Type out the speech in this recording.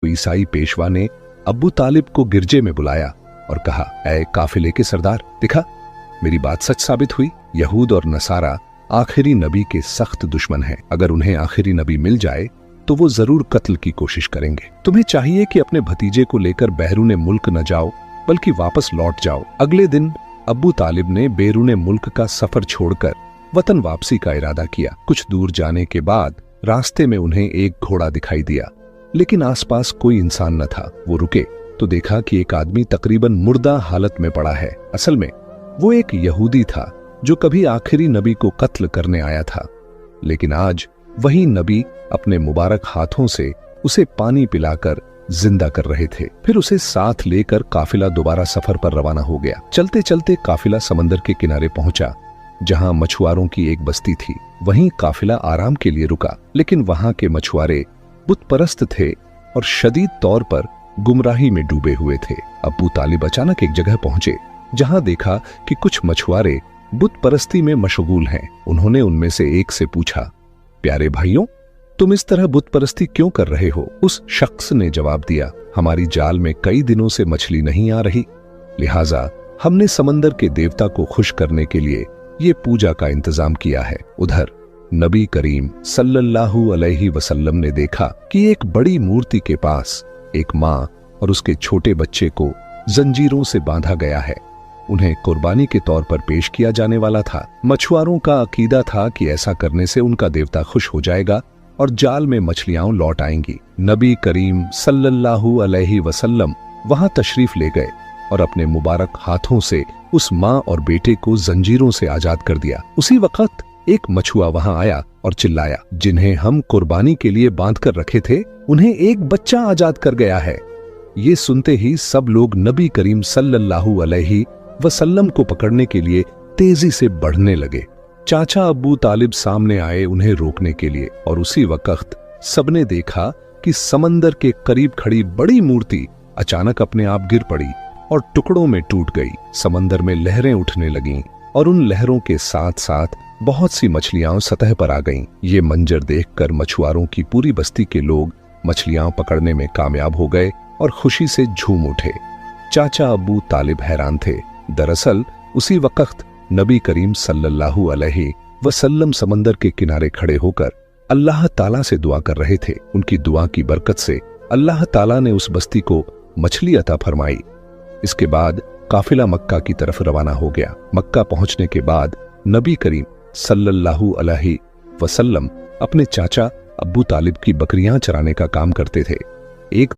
तो ईसाई पेशवा ने अब्बू तालिब को गिरजे में बुलाया और कहा, ऐ काफिले के सरदार, दिखा मेरी बात सच साबित हुई। यहूद और नसारा आखिरी नबी के सख्त दुश्मन हैं। अगर उन्हें आखिरी नबी मिल जाए तो वो जरूर कत्ल की कोशिश करेंगे। तुम्हें चाहिए कि अपने भतीजे को लेकर बैरून मुल्क न जाओ, बल्कि वापस लौट जाओ। अगले दिन अब्बू तालिब ने बैरून मुल्क का सफर छोड़कर वतन वापसी का इरादा किया। कुछ दूर जाने के बाद रास्ते में उन्हें एक घोड़ा दिखाई दिया, लेकिन आसपास कोई इंसान न था। वो रुके तो देखा कि एक आदमी तकरीबन मुर्दा हालत में पड़ा है। असल में वो एक यहूदी था जो कभी आखिरी नबी को कत्ल करने आया था, लेकिन आज वही नबी अपने मुबारक हाथों से उसे पानी पिलाकर जिंदा कर रहे थे। फिर उसे साथ लेकर काफिला दोबारा सफर पर रवाना हो गया। चलते चलते काफिला समंदर के किनारे पहुंचा, जहां मछुआरों की एक बस्ती थी। वहीं काफिला आराम के लिए रुका, लेकिन वहां के मछुआरे बुत परस्त थे और शदीद तौर पर गुमराही में डूबे हुए थे। अब्बू तालिब अचानक एक जगह पहुंचे जहां देखा कि कुछ मछुआरे बुत परस्ती में मशगूल हैं। उन्होंने उनमें से एक से पूछा, प्यारे भाइयों, तुम इस तरह बुत परस्ती क्यों कर रहे हो? उस शख्स ने जवाब दिया, हमारी जाल में कई दिनों से मछली नहीं आ रही, लिहाजा हमने समंदर के देवता को खुश करने के लिए ये पूजा का इंतजाम किया है। उधर नबी करीम सल्लल्लाहु अलैहि वसल्लम ने देखा कि एक बड़ी मूर्ति के पास एक माँ और उसके छोटे बच्चे को जंजीरों से बांधा गया है। उन्हें कुर्बानी के तौर पर पेश किया जाने वाला था। मछुआरों का अकीदा था कि ऐसा करने से उनका देवता खुश हो जाएगा और जाल में मछलियां लौट आएंगी। नबी करीम सल्लल्लाहु अलैहि वसल्लम वहां तशरीफ ले गए और अपने मुबारक हाथों से उस माँ और बेटे को जंजीरों से आजाद कर दिया। उसी वक्त एक मछुआ वहां आया और चिल्लाया, जिन्हें हम कुर्बानी के लिए बांध कर रखे थे, उन्हें एक बच्चा आजाद कर गया है। ये सुनते ही सब लोग नबी करीम सल्लल्लाहु अलैहि वसल्लम को पकड़ने के लिए तेजी से बढ़ने लगे। चाचा अब्बू तालिब सामने आए उन्हें रोकने के लिए, और उसी वक्त सबने देखा कि समंदर के करीब खड़ी बड़ी मूर्ति अचानक अपने आप गिर पड़ी और टुकड़ों में टूट गई। समंदर में लहरें उठने लगीं और उन लहरों के साथ साथ बहुत सी मछलियां सतह पर आ गईं। ये मंजर देखकर मछुआरों की पूरी बस्ती के लोग मछलियां पकड़ने में कामयाब हो गए और खुशी से झूम उठे। चाचा अब्बू तालिब हैरान थे। दरअसल उसी वक्त नबी करीम सल्लल्लाहु अलैहि वसल्लम समंदर के किनारे खड़े होकर अल्लाह ताला से दुआ कर रहे थे। उनकी दुआ की बरकत से अल्लाह ताला ने उस बस्ती को मछली अता फरमाई। इसके बाद काफिला मक्का की तरफ रवाना हो गया। मक्का पहुंचने के बाद नबी करीम सल्लल्लाहु अलैहि वसल्लम अपने चाचा अब्बू तालिब की बकरियां चराने का काम करते थे। एक